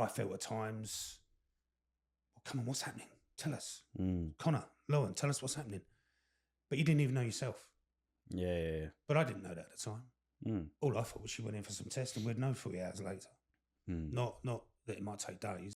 I felt at times, well, come on, what's happening? Tell us. Mm. Connor, Lauren, tell us what's happening. But you didn't even know yourself. Yeah. But I didn't know that at the time. Mm. All I thought was she went in for some tests and we'd know 40 hours later. Mm. Not that it might take days.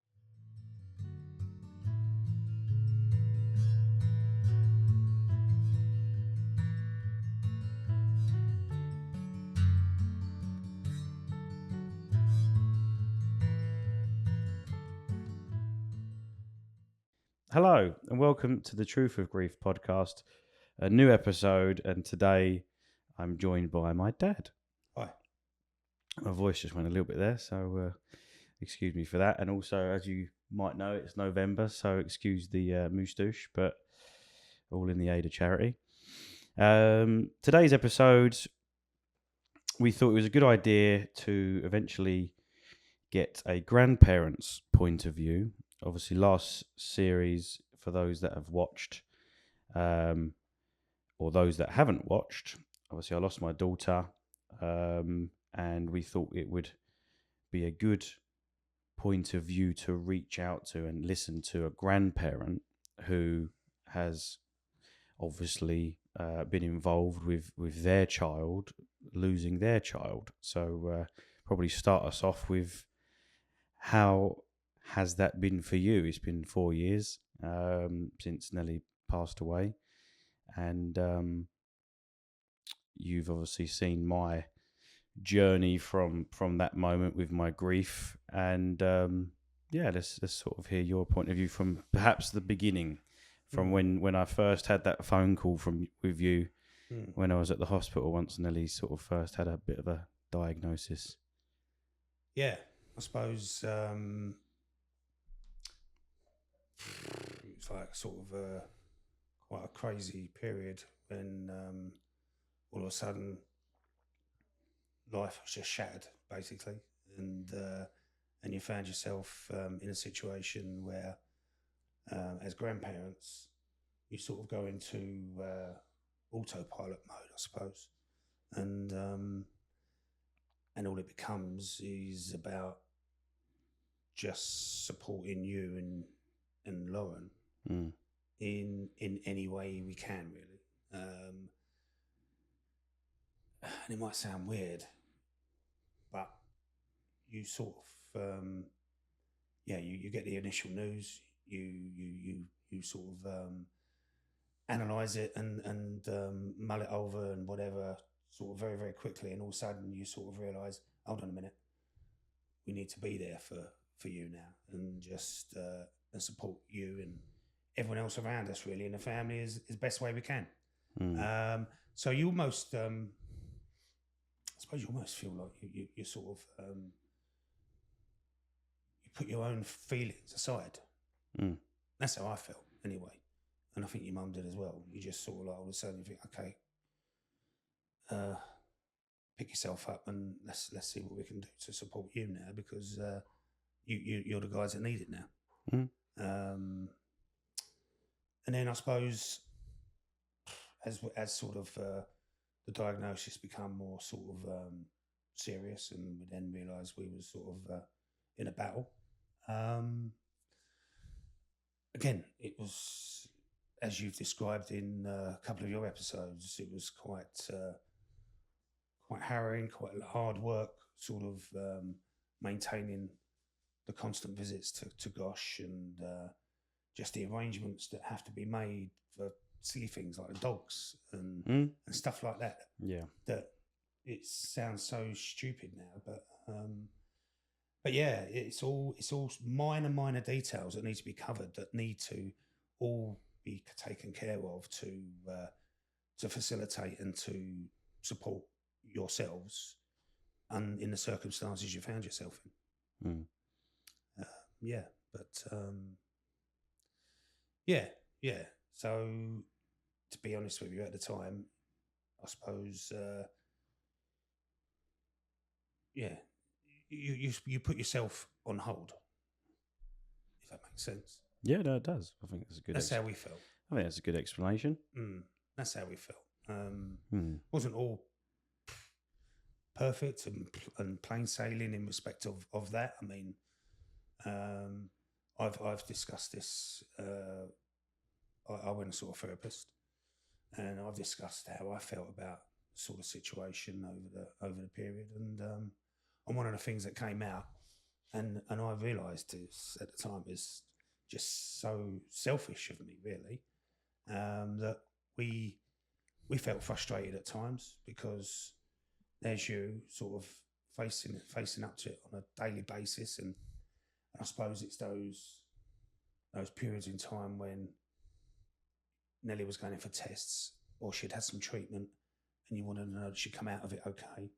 Hello, and welcome to the Truth of Grief podcast, a new episode. And today I'm joined by my dad. Hi. My voice just went a little bit there, so excuse me for that. And also, as you might know, it's November, so excuse the moustache, but all in the aid of charity. Today's episode, we thought it was a good idea to eventually get a grandparent's point of view. Obviously, last series, for those that have watched, or those that haven't watched, obviously I lost my daughter, and we thought it would be a good point of view to reach out to and listen to a grandparent who has obviously been involved with their child losing their child. So probably start us off with, how has that been for you? It's been 4 years since Nelly passed away, and you've obviously seen my journey from that moment with my grief. And let's sort of hear your point of view from perhaps the beginning, from when I first had that phone call with you when I was at the hospital once Nelly sort of first had a bit of a diagnosis. Yeah, I suppose it's like sort of quite a crazy period when all of a sudden life was just shattered, basically, and you found yourself in a situation where, as grandparents, you sort of go into autopilot mode, I suppose, and all it becomes is about just supporting you and Lauren in any way we can, really. And it might sound weird, but you sort of you get the initial news, you sort of analyze it and mull it over and whatever, sort of very, very quickly, and all of a sudden you sort of realize, hold on a minute, we need to be there for you now, and just and support you and everyone else around us, really, in the family, is best way we can. So you almost I suppose you almost feel like you sort of you put your own feelings aside. That's how I felt, anyway, and I think your mum did as well. You just sort of like all of a sudden you think, okay, pick yourself up and let's see what we can do to support you now, because you're the guys that need it now. And then I suppose as sort of the diagnosis become more sort of serious, and we then realised we were sort of in a battle. Again, it was, as you've described in a couple of your episodes, it was quite harrowing, quite hard work, sort of maintaining the constant visits to Gosh, and just the arrangements that have to be made for silly things like the dogs and stuff like that. Yeah, that it sounds so stupid now, but yeah, it's all minor details that need to be covered, that need to all be taken care of to facilitate and to support yourselves and in the circumstances you found yourself in. So to be honest with you, at the time, I suppose you put yourself on hold, if that makes sense. Yeah, no, it does. I think that's a good. That's how we felt. I think that's a good explanation. That's how we felt. Wasn't all perfect and plain sailing in respect of that. I mean, I've discussed this. I went and saw a therapist, and I've discussed how I felt about the sort of situation over the period, and one of the things that came out, and I realised this at the time is just so selfish of me, really, that we felt frustrated at times because there's you sort of facing up to it on a daily basis, and I suppose it's those periods in time when Nelly was going in for tests or she'd had some treatment and you wanted to know that she'd come out of it okay.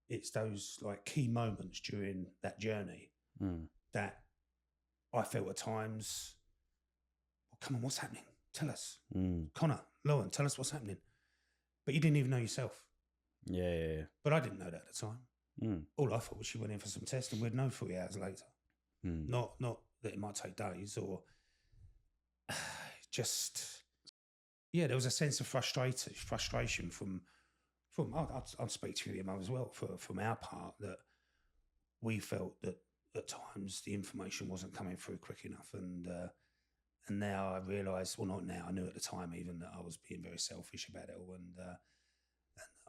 It's those like key moments during that journey that I felt at times, well, come on, what's happening? Tell us. Connor, Lauren, tell us what's happening. But you didn't even know yourself. Yeah. But I didn't know that at the time. All I thought was she went in for some tests and we'd know 3 hours later. Not that it might take days or just, yeah, there was a sense of frustration from I'll speak to your mum as well, from our part, that we felt that at times the information wasn't coming through quick enough. And now I realised, well, not now, I knew at the time even that I was being very selfish about it all. And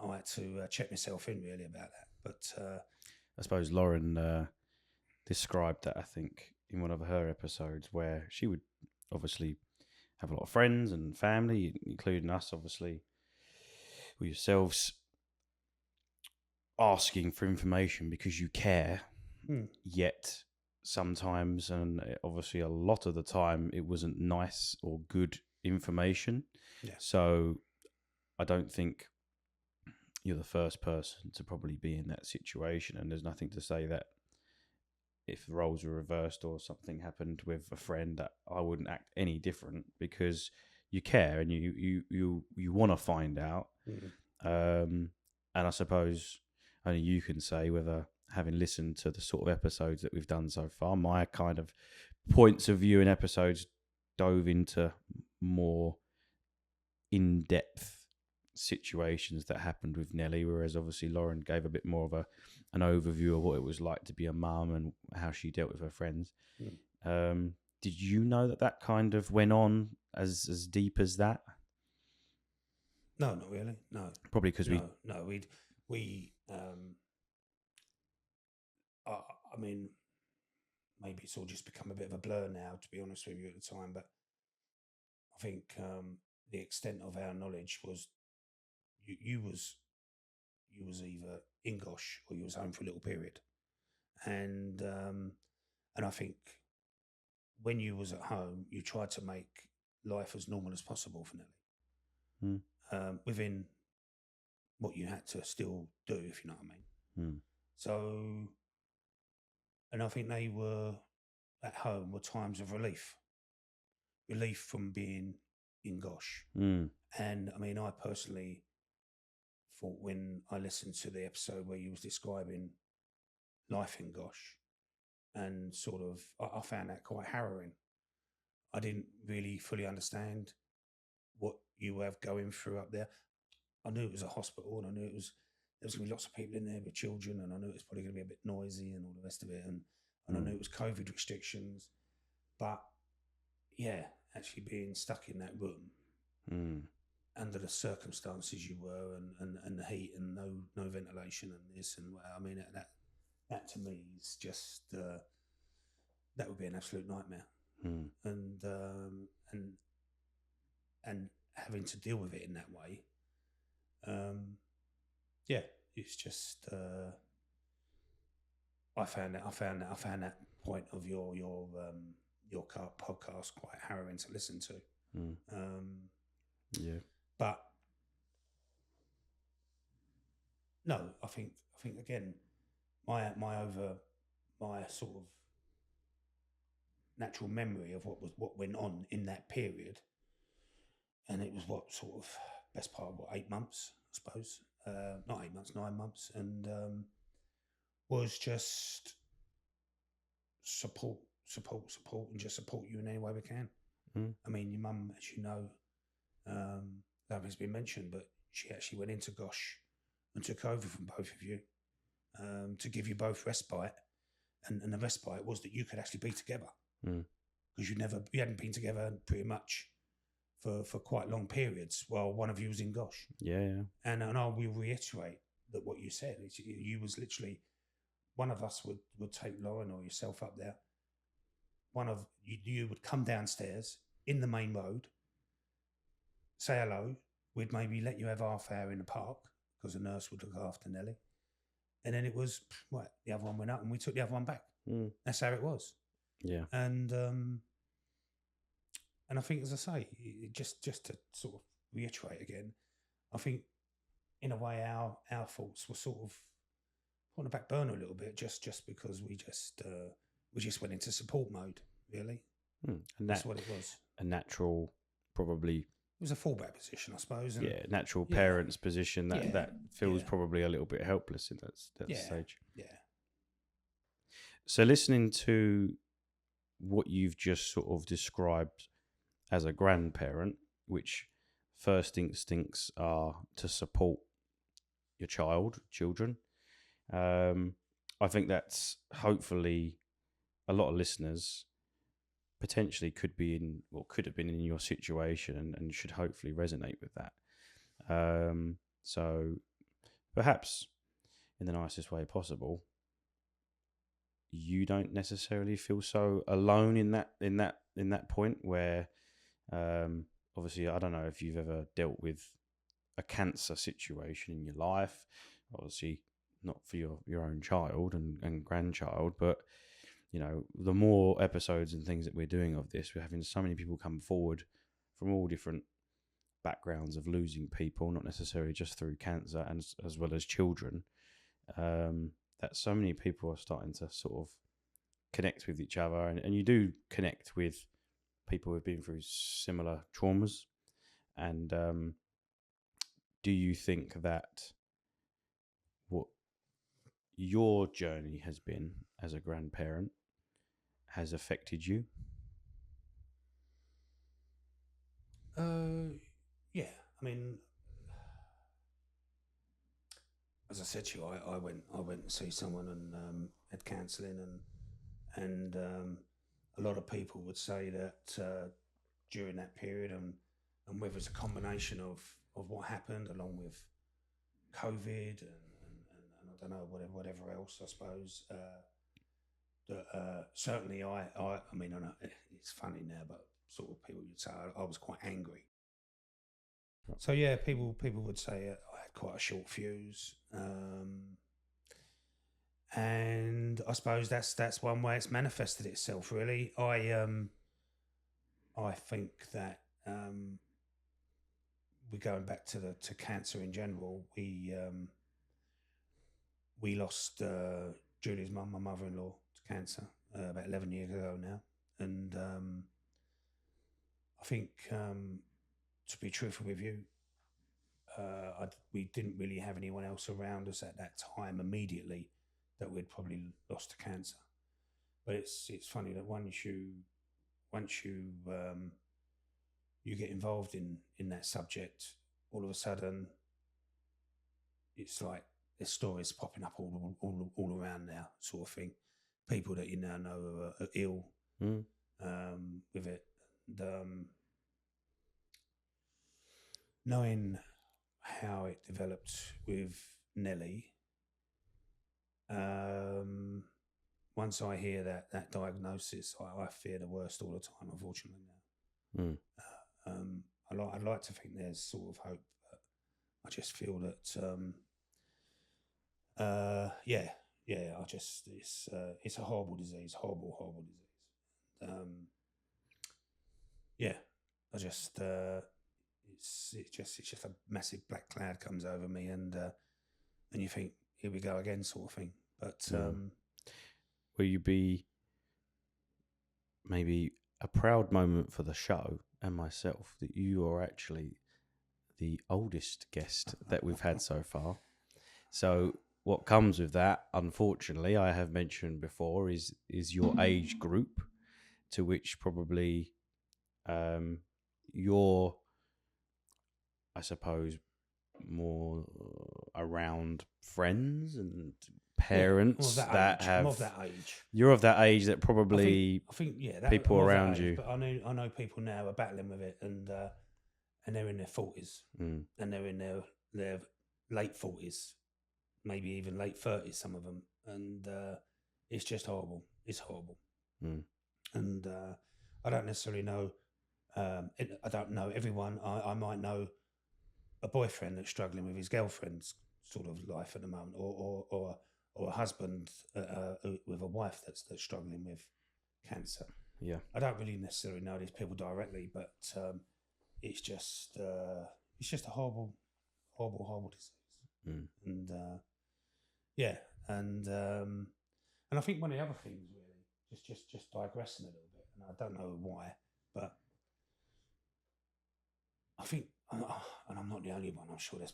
I had to check myself in really about that. But I suppose Lauren described that, I think, in one of her episodes, where she would obviously have a lot of friends and family, including us, obviously, or yourselves, asking for information because you care, yet sometimes, and obviously a lot of the time, it wasn't nice or good information. Yeah. So I don't think you're the first person to probably be in that situation, and there's nothing to say that if the roles were reversed or something happened with a friend, that I wouldn't act any different, because you care and you want to find out. And I suppose only you can say whether, having listened to the sort of episodes that we've done so far, my kind of points of view in episodes dove into more in-depth situations that happened with Nelly, whereas obviously Lauren gave a bit more of an overview of what it was like to be a mum and how she dealt with her friends. Did you know that kind of went on as deep as that? No, not really. No, probably because I mean, maybe it's all just become a bit of a blur now, to be honest with you, at the time. But I think the extent of our knowledge was you was either in Gosh or you was home for a little period, and I think when you was at home, you tried to make life as normal as possible for Nelly, within what you had to still do, if you know what I mean. So, and I think they were at home were times of relief from being in Gosh. And I mean, I personally thought, when I listened to the episode where you was describing life in Gosh, and sort of, I found that quite harrowing. I didn't really fully understand what you were going through up there. I knew it was a hospital, and I knew there was going to be lots of people in there with children, and I knew it was probably going to be a bit noisy and all the rest of it, and I knew it was COVID restrictions. But yeah, actually being stuck in that room under the circumstances you were, and the heat, and no ventilation, and this and I mean, that to me is just that would be an absolute nightmare. And having to deal with it in that way, yeah, it's just I found that point of your podcast quite harrowing to listen to. Yeah, but no, I think again, my sort of natural memory of what went on in that period, and it was what sort of best part of 8 months, I suppose, not 8 months, 9 months, and was just support, and just support you in any way we can. I mean, your mum, as you know, that has been mentioned, but she actually went into Gosh and took over from both of you, to give you both respite and the respite was that you could actually be together Mm. because you hadn't been together pretty much for quite long periods while one of you was in Gosh. Yeah. And I will reiterate that what you said, you was literally, one of us would take Lauren or yourself up there. One of you would come downstairs in the main road, say hello. We'd maybe let you have half hour in the park because the nurse would look after Nelly. And then it was, right, the other one went up and we took the other one back. Mm. That's how it was. Yeah. And I think, as I say, just to sort of reiterate again, I think in a way our thoughts were sort of on the back burner a little bit, just because we just went into support mode, really. And that's what it was. A natural, probably. It was a fallback position, I suppose. And natural parents position that feels probably a little bit helpless in that stage. Yeah. So listening to what you've just sort of described as a grandparent, which first instincts are to support your children, I think that's hopefully a lot of listeners potentially could be in, or could have been in your situation, and should hopefully resonate with that. So perhaps in the nicest way possible, you don't necessarily feel so alone in that point where, obviously, I don't know if you've ever dealt with a cancer situation in your life, obviously not for your own child and grandchild, but you know, the more episodes and things that we're doing of this, we're having so many people come forward from all different backgrounds of losing people, not necessarily just through cancer, and as well as children, that so many people are starting to sort of connect with each other, and you do connect with people who've been through similar traumas. And do you think that what your journey has been as a grandparent has affected you? Yeah. I mean, as I said to you, I went to see someone and had counselling, and a lot of people would say that during that period, and whether it's a combination of what happened along with COVID and I don't know, whatever else, I suppose. That certainly I mean, I know it's funny now, but sort of people would say I was quite angry. So yeah, people would say I had quite a short fuse, and I suppose that's one way it's manifested itself. Really, I think that we're going back to cancer in general. We lost Julie's mum, my mother-in-law, to cancer about 11 years ago now, and I think, to be truthful with you, we didn't really have anyone else around us at that time immediately that we'd probably lost to cancer. But it's funny that once you you get involved in that subject, all of a sudden it's like there's stories popping up all around now, sort of thing. People that you now know are ill with it. And, knowing how it developed with Nelly, once I hear that diagnosis, I fear the worst all the time, unfortunately now. I'd like to think there's sort of hope, but I just feel that I just it's a horrible disease, horrible disease. I just it's just a massive black cloud comes over me, and you think, here we go again, sort of thing. But will you be maybe a proud moment for the show and myself that you are actually the oldest guest that we've had so far? So what comes with that, unfortunately, I have mentioned before, is your age group, to which probably your, I suppose, more around friends and parents I'm that have. I'm of that age. You're of that age that probably I think yeah, people I'm of that around age, you. But I know people now are battling with it, and they're in their 40s, Mm. and they're in their late 40s, maybe even late 30s, some of them, and it's just horrible. It's horrible, and I don't necessarily know. I don't know everyone. I might know a boyfriend that's struggling with his girlfriend's sort of life at the moment, or a husband with a wife that's struggling with cancer. Yeah. I don't really necessarily know these people directly, but it's just a horrible, horrible, horrible disease. And yeah, and I think one of the other things really, just digressing a little bit, and I don't know why, but I think, and I'm not the only one. I'm sure there's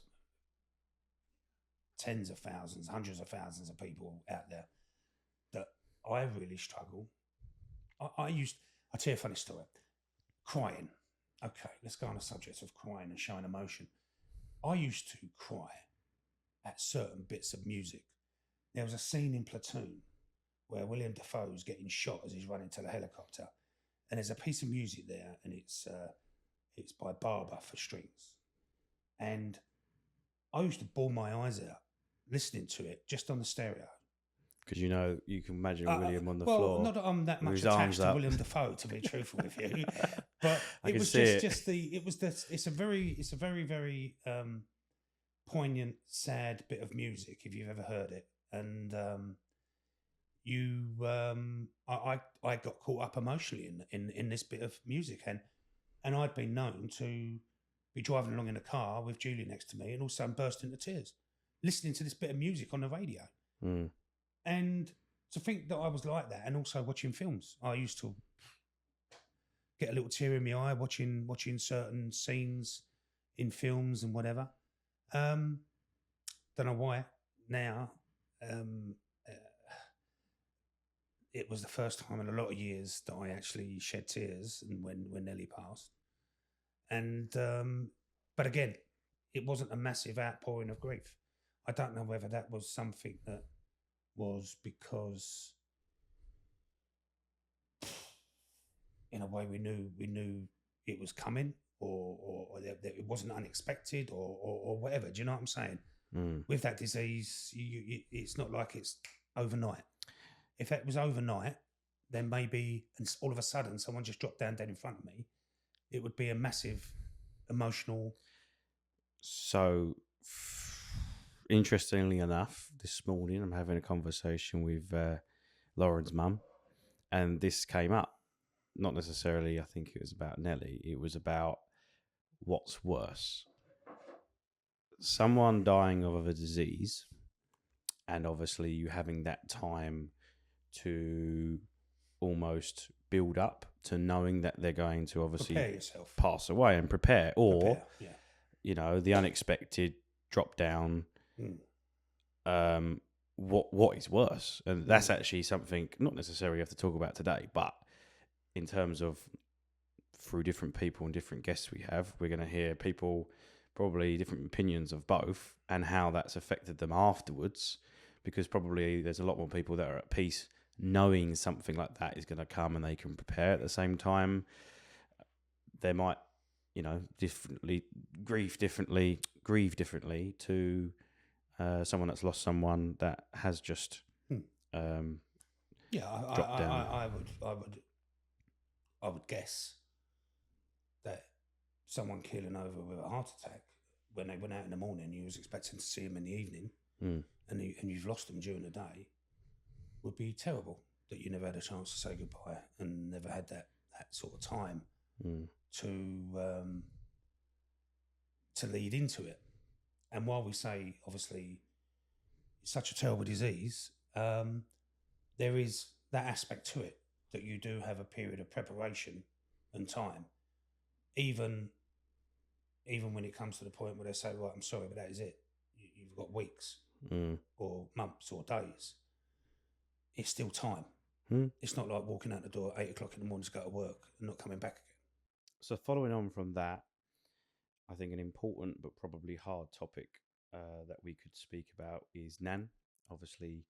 tens of thousands, hundreds of thousands of people out there that I really struggle. I'll tell you a funny story. Crying. Okay, let's go on the subject of crying and showing emotion. I used to cry at certain bits of music. There was a scene in Platoon where William Dafoe's getting shot as he's running to the helicopter, and there's a piece of music there, and it's by Barber for strings, and I used to bawl my eyes out listening to it just on the stereo. Because you can imagine William on the well, floor. Not that I'm that much his attached arms to up. William Dafoe, to be truthful with you, but I it can was see it's a very very poignant, sad bit of music if you've ever heard it, and I got caught up emotionally in this bit of music, and I'd been known to be driving along in a car with Julie next to me, and all of a sudden burst into tears listening to this bit of music on the radio. And to think that I was like that, and also watching films, I used to get a little tear in my eye watching certain scenes in films and whatever. Don't know why now. It was the first time in a lot of years that I actually shed tears, and when Nelly passed. And but again, it wasn't a massive outpouring of grief. I don't know whether that was something that was because, in a way, we knew it was coming, or that it wasn't unexpected, or whatever. Do you know what I'm saying? With that disease, it's not like it's overnight. If it was overnight, then maybe, and all of a sudden someone just dropped down dead in front of me, it would be a massive emotional. So, interestingly enough, this morning I'm having a conversation with Lauren's mum, and this came up. Not necessarily, I think it was about Nelly. It was about what's worse. Someone dying of a disease, and obviously you having that time to almost build up to knowing that they're going to obviously pass away and prepare, or the unexpected drop down. What is worse? And that's actually something not necessarily have to talk about today, but in terms of through different people and different guests we're going to hear people probably different opinions of both and how that's affected them afterwards, because probably there's a lot more people that are at peace knowing something like that is going to come and they can prepare. At the same time, they might grieve differently to someone that's lost someone that has just dropped down. I would guess that someone keeling over with a heart attack when they went out in the morning, you was expecting to see them in the evening, and you've lost them during the day, would be terrible. That you never had a chance to say goodbye and never had that sort of time to lead into it. And while we say obviously it's such a terrible disease, there is that aspect to it that you do have a period of preparation and time, even when it comes to the point where they say, right, I'm sorry, but that is it. You've got weeks or months or days. It's still time. It's not like walking out the door at 8 o'clock in the morning to go to work and not coming back again. So following on from that, I think an important but probably hard topic that we could speak about is Nan. Obviously,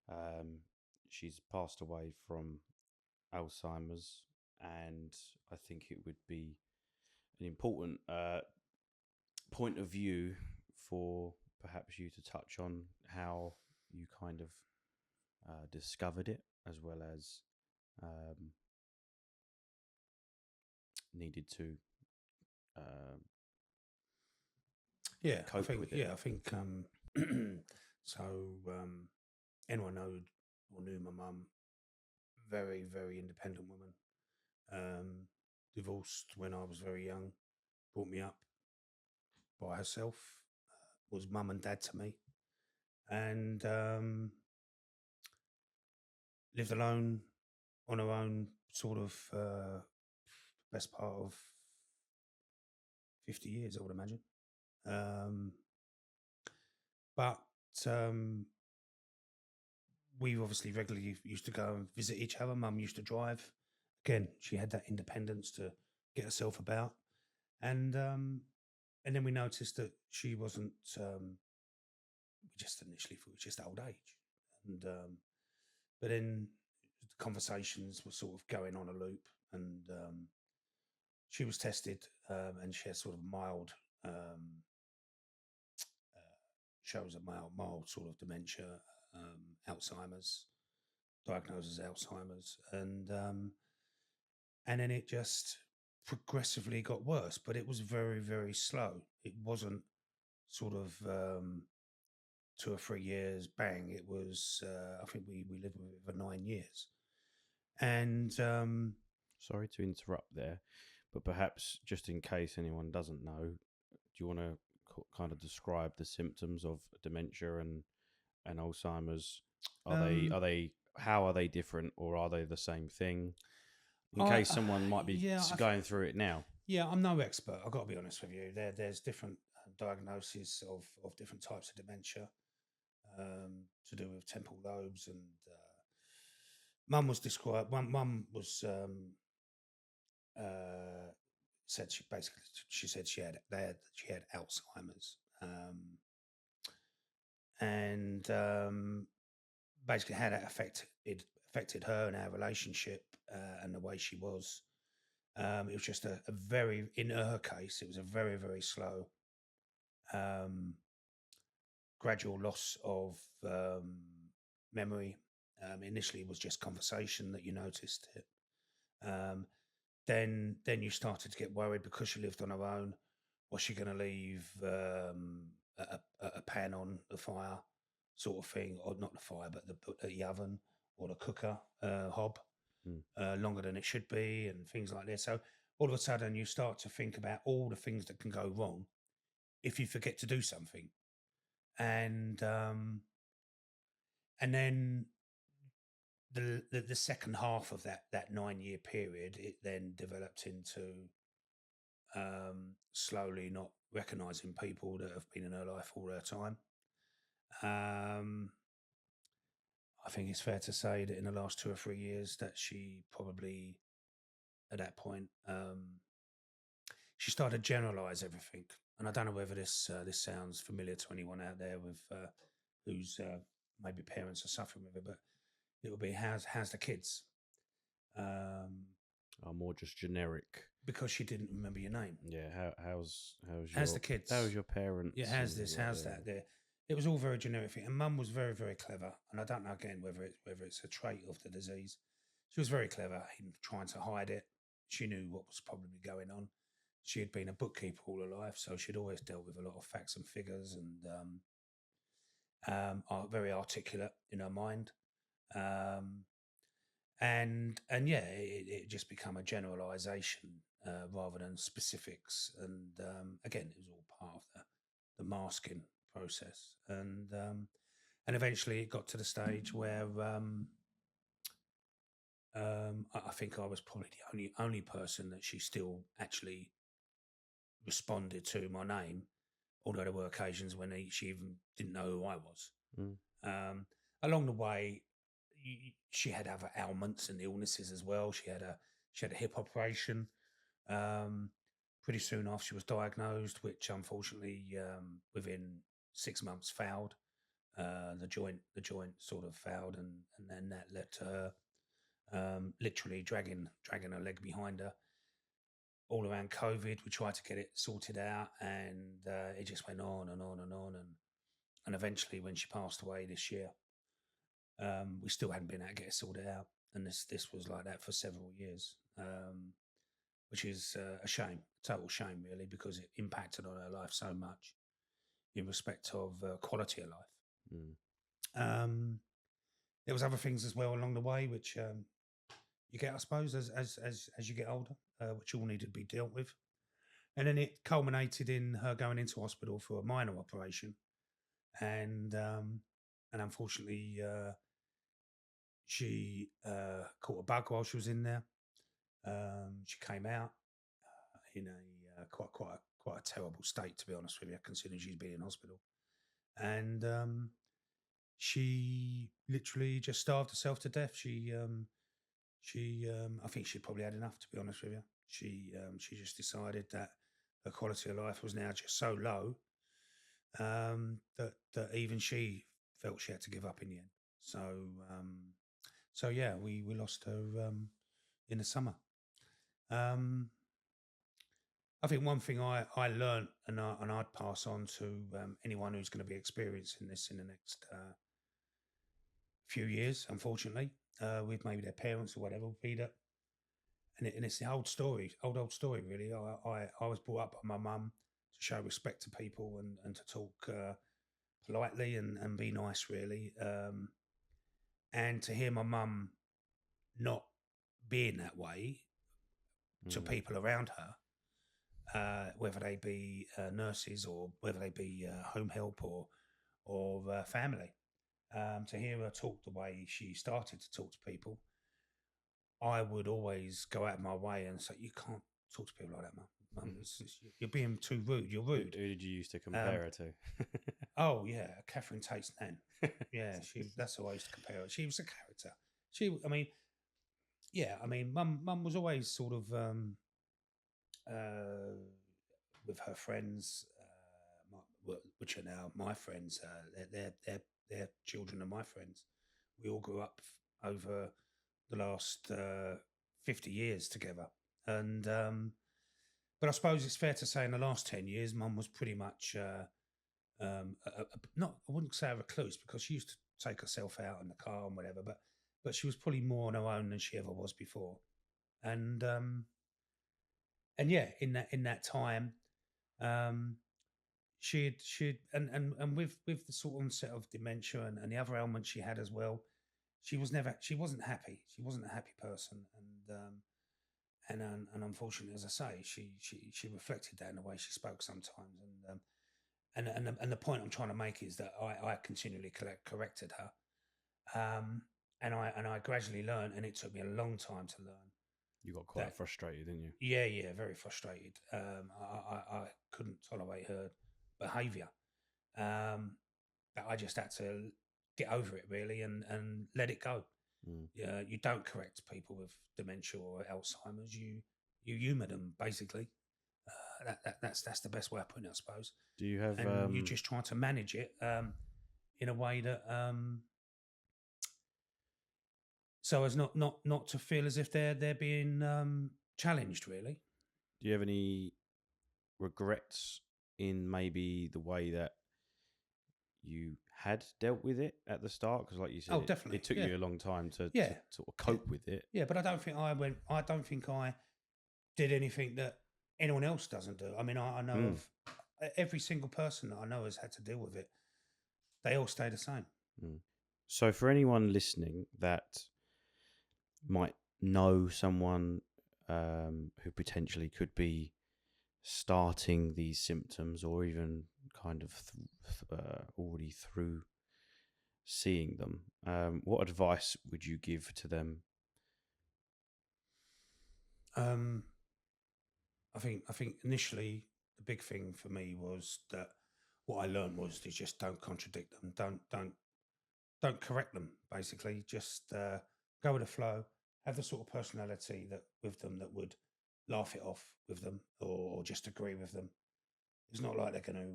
um, she's passed away from Alzheimer's, and I think it would be an important point of view for perhaps you to touch on how you kind of discovered it, as well as um, needed to uh, Yeah, cope with it. I think so. Anyone know or knew my mum, very, very independent woman. Divorced when I was very young, brought me up by herself, was mum and dad to me, and lived alone on her own, sort of best part of 50 years, I would imagine. But we obviously regularly used to go and visit each other. Mum used to drive. Again, she had that independence to get herself about, and then we noticed that she wasn't. We just initially thought it was just old age, and but then the conversations were sort of going on a loop, and she was tested, and she had sort of mild. Shows a mild sort of dementia, Alzheimer's, diagnosed as Alzheimer's, and then it just progressively got worse. But it was very, very slow. It wasn't sort of 2 or 3 years, bang. It was. I think we lived with it for 9 years, and Sorry to interrupt there, but perhaps just in case anyone doesn't know, do you want to kind of describe the symptoms of dementia and Alzheimer's? Are they how are they different, or are they the same thing? In case someone might be going through it now. Yeah, I'm no expert. I've got to be honest with you. There's different diagnoses of different types of dementia, to do with temporal lobes, and mum was described. Mum was said she said she had Alzheimer's, and basically how that affected her and our relationship, and the way she was. It was just a very, in her case, it was a very, very slow, gradual loss of memory. Initially, it was just conversation that you noticed it. Then you started to get worried because she lived on her own. Was she going to leave a pan on the fire, sort of thing, or not the fire, but the oven or the cooker hob, longer than it should be, and things like this. So all of a sudden, you start to think about all the things that can go wrong if you forget to do something, and then the second half of that 9 year period, it then developed into slowly not recognizing people that have been in her life all her time. I think it's fair to say that in the last 2 or 3 years that she probably, at that point, she started to generalize everything. And I don't know whether this sounds familiar to anyone out there with whose maybe parents are suffering with it, but it would be how's the kids? Are more just generic. Because she didn't remember your name. Yeah, how's the kids? How's your parents? Yeah, how's this? How's that? There, it was all very generic thing. And Mum was very, very clever. And I don't know again whether it's a trait of the disease. She was very clever in trying to hide it. She knew what was probably going on. She had been a bookkeeper all her life, so she'd always dealt with a lot of facts and figures, and very articulate in her mind. And yeah, it just become a generalization rather than specifics. And again, it was all part of the masking process. And eventually, it got to the stage where I think I was probably the only person that she still actually responded to my name. Although there were occasions when she even didn't know who I was. Along the way, she had other ailments and illnesses as well. She had a hip operation, pretty soon after she was diagnosed, which unfortunately within 6 months failed. The joint sort of failed, and then that led to her literally dragging her leg behind her. All around COVID, we tried to get it sorted out, and it just went on and on and on, and eventually, when she passed away this year, we still hadn't been able to get it sorted out, and this was like that for several years, which is a shame, total shame, really, because it impacted on her life so much in respect of quality of life. There was other things as well along the way, which you get, I suppose, as you get older, which all needed to be dealt with. And then it culminated in her going into hospital for a minor operation, and unfortunately, she caught a bug while she was in there. She came out in a quite a terrible state, to be honest with you, considering she's been in hospital, and she literally just starved herself to death. I think she probably had enough, to be honest with you. She just decided that her quality of life was now just so low that even she felt she had to give up in the end. So yeah, we lost her in the summer. I think one thing I learned and I'd pass on to anyone who's going to be experiencing this in the next few years, unfortunately, with maybe their parents or whatever, would be that, and it's the old story, really. I was brought up by my mum to show respect to people and to talk politely and be nice, really. And to hear my mum not being that way to people around her, whether they be nurses or whether they be home help or family, to hear her talk the way she started to talk to people, I would always go out of my way and say, "You can't talk to people like that, Mum. You're being too rude. You're rude." Who did you used to compare her to? Oh yeah, Catherine Tate's nan. Yeah, that's who I used to compare her. She was a character. Mum was always sort of with her friends, which are now my friends. They're children of my friends. We all grew up over the last 50 years together, and but I suppose it's fair to say in the last 10 years, Mum was pretty much not, I wouldn't say a recluse, because she used to take herself out in the car and whatever, but she was probably more on her own than she ever was before, and yeah, in that time, she'd and with the sort of onset of dementia and the other ailments she had as well, she wasn't happy. She wasn't a happy person, and unfortunately, as I say, she reflected that in the way she spoke sometimes, and the point I'm trying to make is that I continually corrected her, and I gradually learned, and it took me a long time to learn. You got quite frustrated, didn't you? Yeah, very frustrated. I couldn't tolerate her behaviour. But I just had to get over it, really, and let it go. You don't correct people with dementia or Alzheimer's. You humour them, basically. That's the best way of putting it, I suppose. Do you have? And you just try to manage it in a way that so as not to feel as if they're being challenged, really. Do you have any regrets in maybe the way that you had dealt with it at the start? Because, like you said, definitely, it took you a long time to sort of cope with it. Yeah, but I don't think I did anything that anyone else doesn't do. I mean, I know of every single person that I know has had to deal with it. They all stay the same. So for anyone listening that might know someone who potentially could be starting these symptoms, or even kind of already through seeing them, what advice would you give to them? I think initially the big thing for me was that what I learned was to just don't contradict them, don't correct them. Basically, just go with the flow. Have the sort of personality that with them that would laugh it off with them or just agree with them. It's not like they're going to.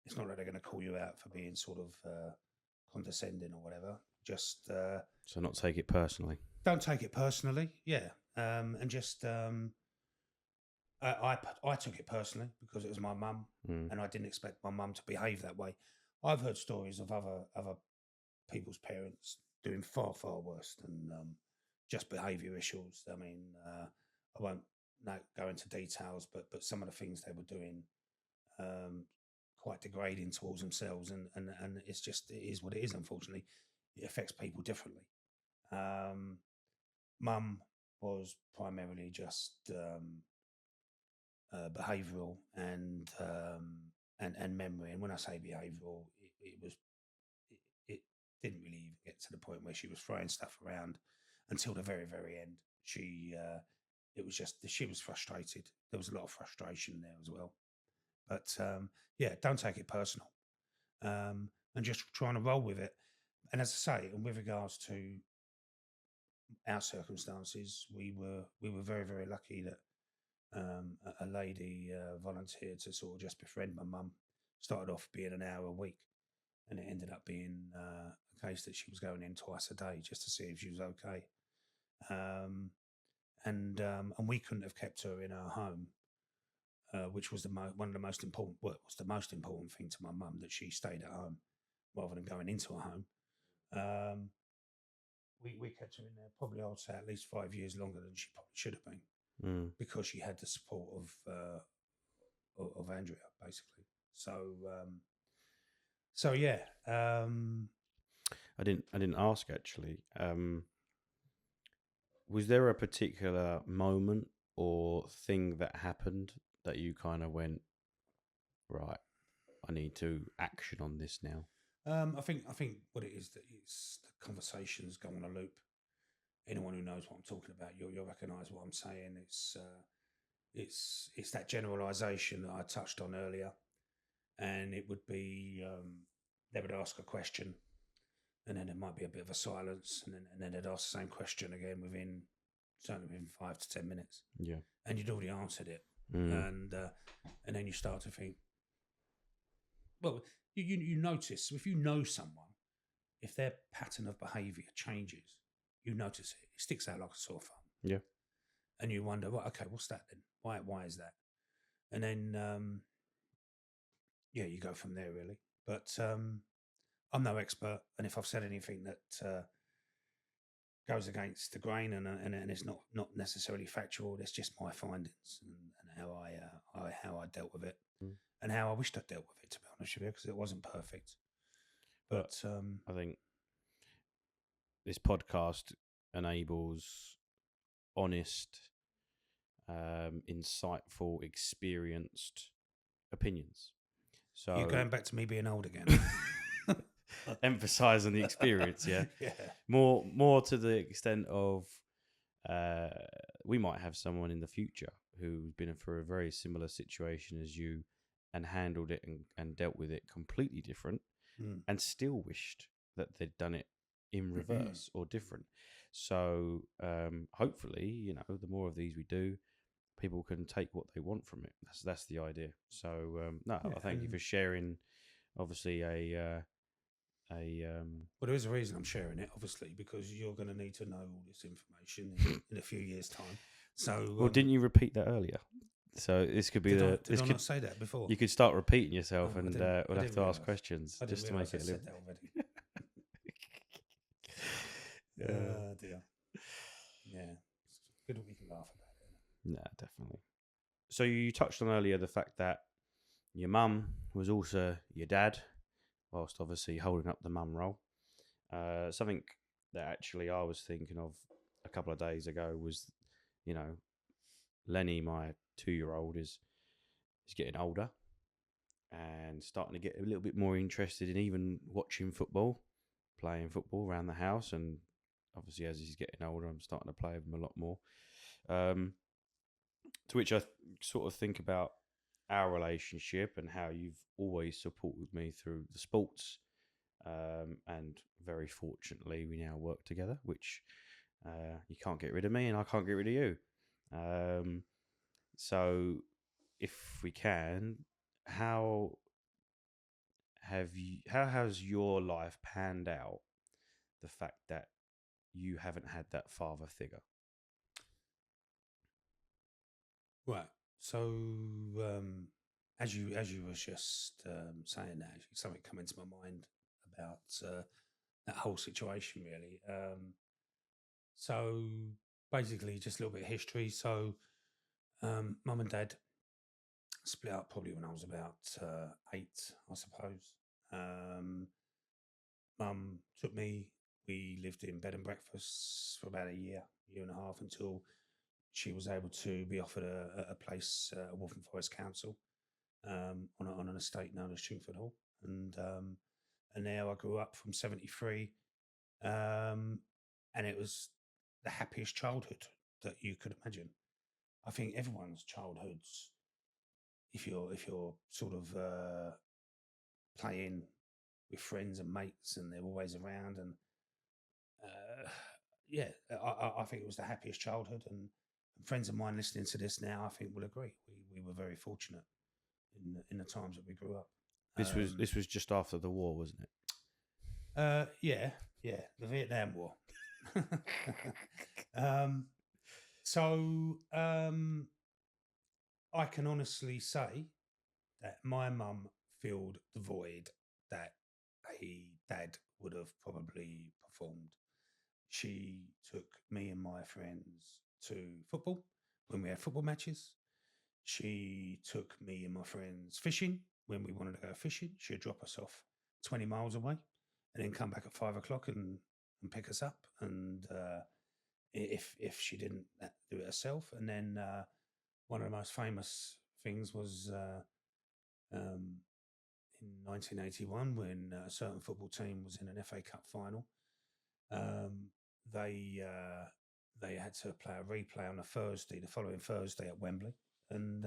It's not like they're going to call you out for being sort of condescending or whatever. Just So not take it personally. don't take it personally. Yeah, and just I took it personally because it was my mum, and I didn't expect my mum to behave that way. I've heard stories of other people's parents doing far worse than just behaviour issues. I mean, I won't go into details, but some of the things they were doing quite degrading towards themselves, and it's just it is what it is. Unfortunately, it affects people differently. Mum was primarily just behavioural and memory, and when I say behavioural, it didn't really even get to the point where she was throwing stuff around until the very end. It was just she was frustrated. There was a lot of frustration there as well. But yeah, don't take it personal, and just trying to roll with it. And as I say, and with regards to our circumstances, we were very lucky that a lady volunteered to sort of just befriend my mum. Started off being an hour a week, and it ended up being a case that she was going in twice a day just to see if she was okay. And we couldn't have kept her in our home, which was one of the most important. Well, it was the most important thing to my mum, that she stayed at home rather than going into a home. We kept her in there probably, I would say, at least 5 years longer than she probably should have been, because she had the support of Andrea, basically. So yeah. I didn't ask actually. Was there a particular moment or thing that happened that you kind of went, right, I need to action on this now? I think what it is, that it's the conversations go on a loop. Anyone who knows what I'm talking about, you'll recognise what I'm saying. It's that generalisation that I touched on earlier, and it would be they would ask a question, and then there might be a bit of a silence, and then they'd ask the same question again certainly within 5 to 10 minutes. Yeah, and you'd already answered it, and then you start to think, well, you notice, if you know someone, if their pattern of behaviour changes, you notice it. It sticks out like a sore thumb. yeah. And you wonder, well, okay, what's that then? Why is that? And then, yeah, you go from there, really. But I'm no expert, and if I've said anything that goes against the grain and it's not necessarily factual, it's just my findings and how I dealt with it, and how I wished I'd dealt with it, to be honest with you, because it wasn't perfect. But I think this podcast enables honest, insightful, experienced opinions. So you're going back to me being old again. Emphasising the experience, yeah. Yeah. More to the extent of we might have someone in the future who's been through a very similar situation as you and handled it and dealt with it completely different, and still wished that they'd done it in reverse or different. So hopefully, the more of these we do, people can take what they want from it. That's the idea. So I thank you for sharing. Obviously, well, there is a reason I'm sharing it, obviously, because you're going to need to know all this information in a few years' time. So, well, didn't you repeat that earlier? So this could be did I not say that before? You could start repeating yourself, and we'll have to realise. ask questions just to make it a little. I said that already. Oh dear. Yeah, it's good that we can laugh about it. Yeah, definitely. So you touched on earlier the fact that your mum was also your dad, whilst obviously holding up the mum role. Something that actually I was thinking of a couple of days ago was, Lenny, my 2-year-old, is getting older and starting to get a little bit more interested in even watching football, playing football around the house. And obviously, as he's getting older, I'm starting to play with him a lot more. To which I sort of think about our relationship and how you've always supported me through the sports. And very fortunately, we now work together, which you can't get rid of me and I can't get rid of you. So, if we can, how how has your life panned out? The fact that you haven't had that father figure. Right. So, as you was just saying that, actually, something come into my mind about that whole situation, really. So, basically, just a little bit of history. So, mum and dad split up probably when I was about 8, I suppose. Mum took me. We lived in bed and breakfast for about a year and a half, until she was able to be offered a place at Waltham Forest Council, on an estate known as Chingford Hall, and there I grew up from '73, and it was the happiest childhood that you could imagine. I think everyone's childhoods, if you're sort of playing with friends and mates, and they're always around, and uh, yeah, I think it was the happiest childhood, and friends of mine listening to this now, I think, will agree. We were very fortunate in the times that we grew up. This was just after the war, wasn't it? Yeah, the Vietnam War. um, so I can honestly say that my mum filled the void that a dad would have probably performed. She took me and my friends to football when we had football matches. She took me and my friends fishing when we wanted to go fishing. She'd drop us off 20 miles away and then come back at 5 o'clock and pick us up. And if she didn't do it herself. And then one of the most famous things was in 1981, when a certain football team was in an FA Cup final. They had to play a replay on the following Thursday at Wembley, and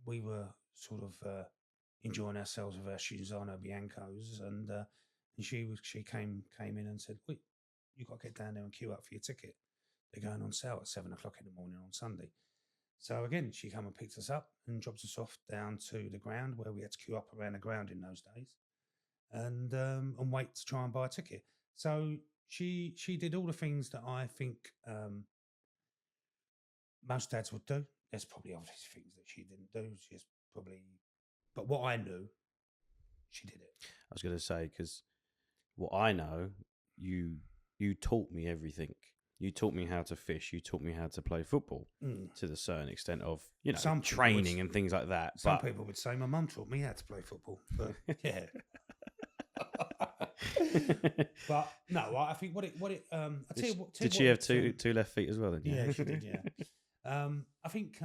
we were sort of enjoying ourselves with our Shizano Biancos, and she came in and said, "Wait, you got to get down there and queue up for your ticket. They're going on sale at 7 o'clock in the morning on Sunday." So again, she came and picked us up and dropped us off down to the ground, where we had to queue up around the ground in those days, and wait to try and buy a ticket. So she did all the things that I think most dads would do. There's probably obviously things that she didn't do. She's probably, but what I knew, she did it. I was going to say, because what I know, you taught me everything. You taught me how to fish. You taught me how to play football to the certain extent of, some training and things like that. Some people would say my mum taught me how to play football, but yeah. But no, I think what it I tell you what. Did she have two left feet as well? Then yeah, she did. Yeah. I think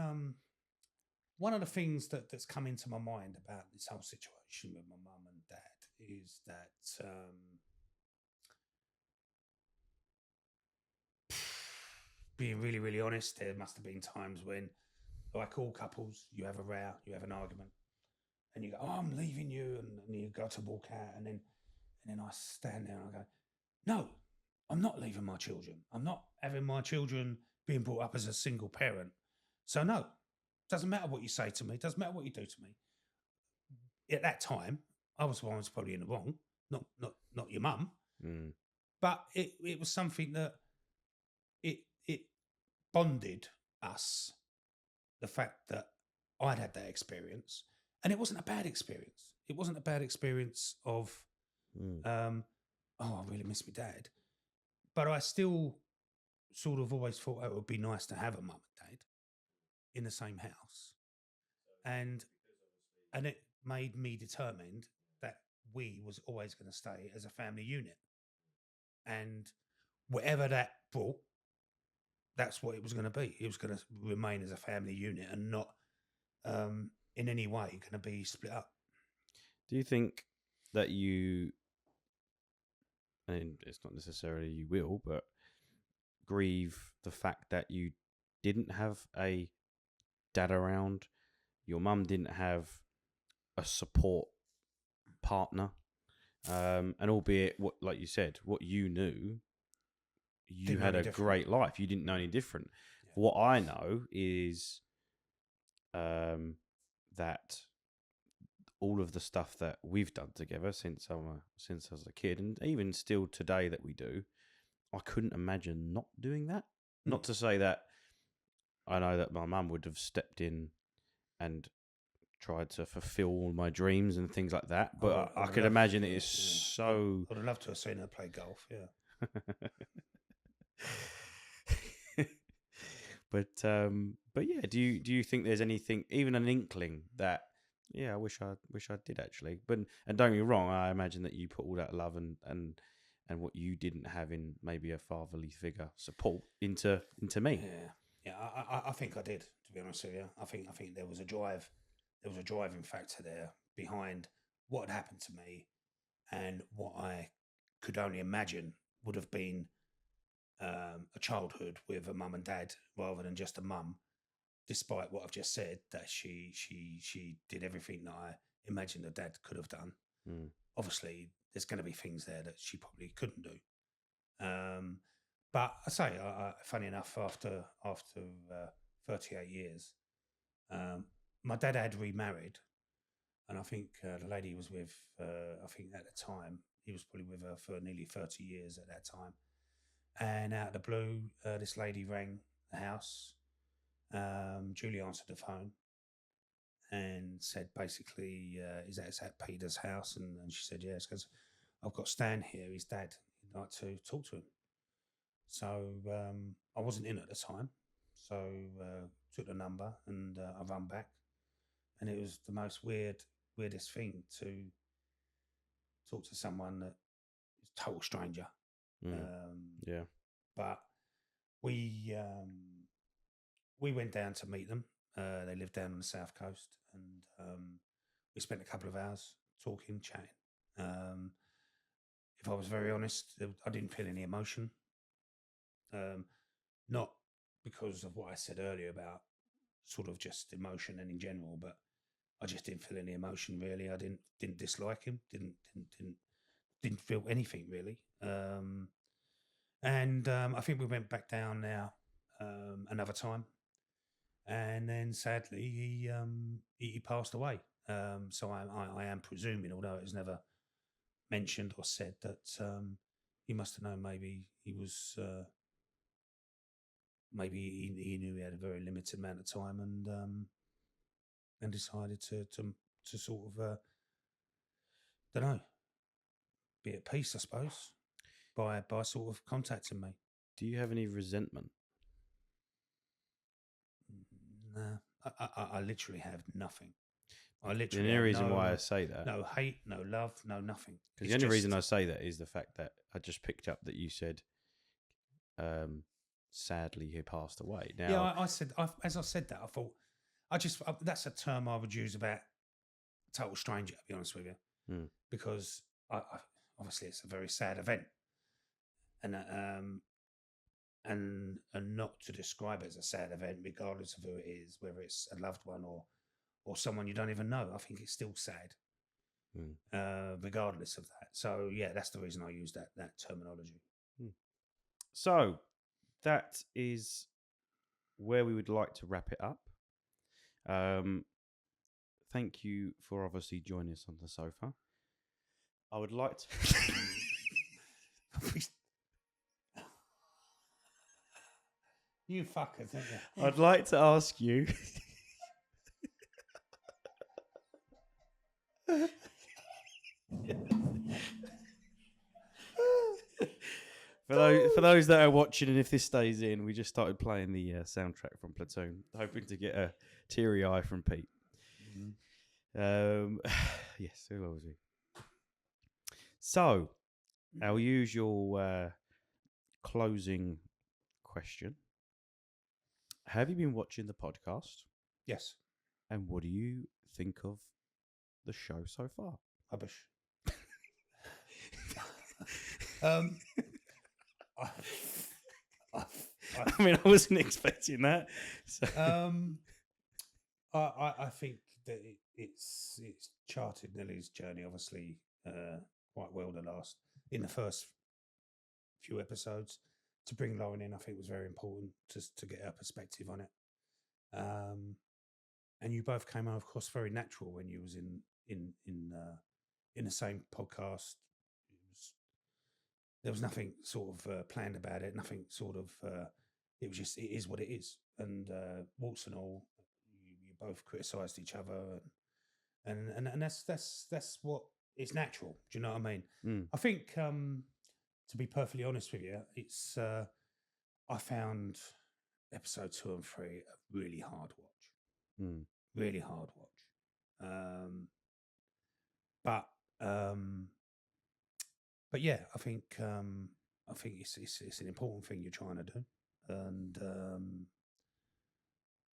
one of the things that's come into my mind about this whole situation with my mum and dad is that being really, really honest, there must have been times when, like all couples, you have a row, you have an argument, and you go, "Oh, I'm leaving you," and you go to walk out, and then I stand there and I go, "No, I'm not leaving my children. I'm not having my children being brought up as a single parent. So no, doesn't matter what you say to me. Doesn't matter what you do to me." At that time, I was the one who was probably in the wrong, not your mum. But it was something that it bonded us. The fact that I'd had that experience, and it wasn't a bad experience. It wasn't a bad experience of, oh, I really miss my dad. But I still sort of always thought it would be nice to have a mum and dad in the same house. And it made me determined that we was always going to stay as a family unit. And whatever that brought, that's what it was going to be. It was going to remain as a family unit and not in any way going to be split up. Do you think that and it's not necessarily you will, but grieve the fact that you didn't have a dad around, your mum didn't have a support partner, and albeit, what, like you said, what you knew, you Didn't know had any a different. great life. You didn't know any different. Yeah. What I know is that all of the stuff that we've done together since I was a kid, and even still today that we do, I couldn't imagine not doing that. Not to say that I know that my mum would have stepped in and tried to fulfill all my dreams and things like that, but I could imagine it is so. I would love to have seen her play golf. Yeah. But yeah, do you think there's anything, even an inkling that I wish I did actually. But and don't get me wrong, I imagine that you put all that love and what you didn't have in maybe a fatherly figure support into me. Yeah. I think I did, to be honest with you. I think there was a driving factor there behind what had happened to me and what I could only imagine would have been a childhood with a mum and dad rather than just a mum. Despite what I've just said, that she did everything that I imagined a dad could have done. Mm. Obviously, there's going to be things there that she probably couldn't do. But I say, funny enough, after 38 years, my dad had remarried, and I think the lady he was with, I think at the time, he was probably with her for nearly 30 years at that time. And out of the blue, this lady rang the house. Julie answered the phone and said, basically, is that at Peter's house? And she said, yes, because I've got Stan here, his dad. He'd like to talk to him. So I wasn't in at the time. So took the number and I run back. And it was the most weirdest thing to talk to someone that is a total stranger. Yeah. But we went down to meet them. They lived down on the south coast, and we spent a couple of hours talking, chatting. If I was very honest, I didn't feel any emotion. Not because of what I said earlier about sort of just emotion and in general, but I just didn't feel any emotion really. I didn't dislike him. Didn't feel anything really. And I think we went back down now another time, and then sadly he passed away. So I am presuming, although it was never mentioned or said, that he must have known maybe he was maybe he knew he had a very limited amount of time, and decided to sort of don't know, be at peace, I suppose, by sort of contacting me. Do you have any resentment? No, I literally have nothing. I The literally only have reason why I say that, no hate, no love, no nothing. because the only reason I say that is the fact that I just picked up that you said, sadly, he passed away. Now, yeah, I said, as I said that, I thought, that's a term I would use about a total stranger, to be honest with you, because I obviously it's a very sad event, and not to describe it as a sad event, regardless of who it is, whether it's a loved one or someone you don't even know. I think it's still sad, regardless of that. So yeah, that's the reason I use that terminology. So that is where we would like to wrap it up. Thank you for obviously joining us on the sofa. I would like to. You fuckers, aren't you? I'd like to ask you. For those that are watching, and if this stays in, we just started playing the soundtrack from Platoon, hoping to get a teary eye from Pete. Yes, who was he? So, our usual closing question. Have you been watching the podcast? Yes. And what do you think of the show so far? Rubbish. I mean, I wasn't expecting that. So. I think that it's charted Nellie's journey, obviously, quite well in the first few episodes. to bring Lauren in, I think was very important just to get her perspective on it. And you both came across very natural when you was in the same podcast. There was nothing sort of planned about it. Nothing sort of. It was just, it is what it is. And warts and all, you both criticised each other, and that's what it's natural. Do you know what I mean? I think, to be perfectly honest with you, it's I found episode 2 and 3 a really hard watch. Really hard watch. But yeah, I think it's an important thing you're trying to do, and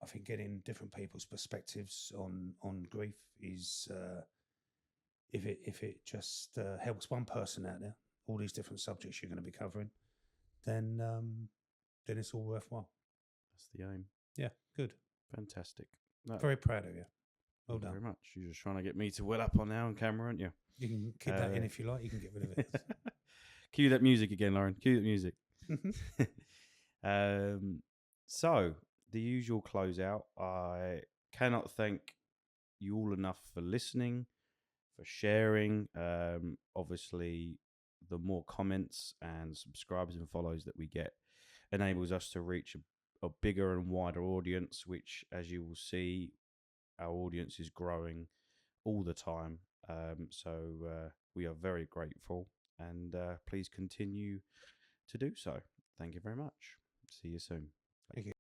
I think getting different people's perspectives on grief is, if it just helps one person out there, all these different subjects you're going to be covering, then it's all worthwhile. That's the aim. Yeah, good, fantastic. No, very proud of you. Well thank done. you very much. You're just trying to get me to well up on now on camera, aren't you? You can keep that in if you like. You can get rid of it. Cue that music again, Lauren. Cue that music. So, the usual closeout. I cannot thank you all enough for listening, for sharing. Obviously, the more comments and subscribers and follows that we get enables us to reach a bigger and wider audience, which, as you will see, our audience is growing all the time. So we are very grateful, and please continue to do so. Thank you very much. See you soon. Thank you.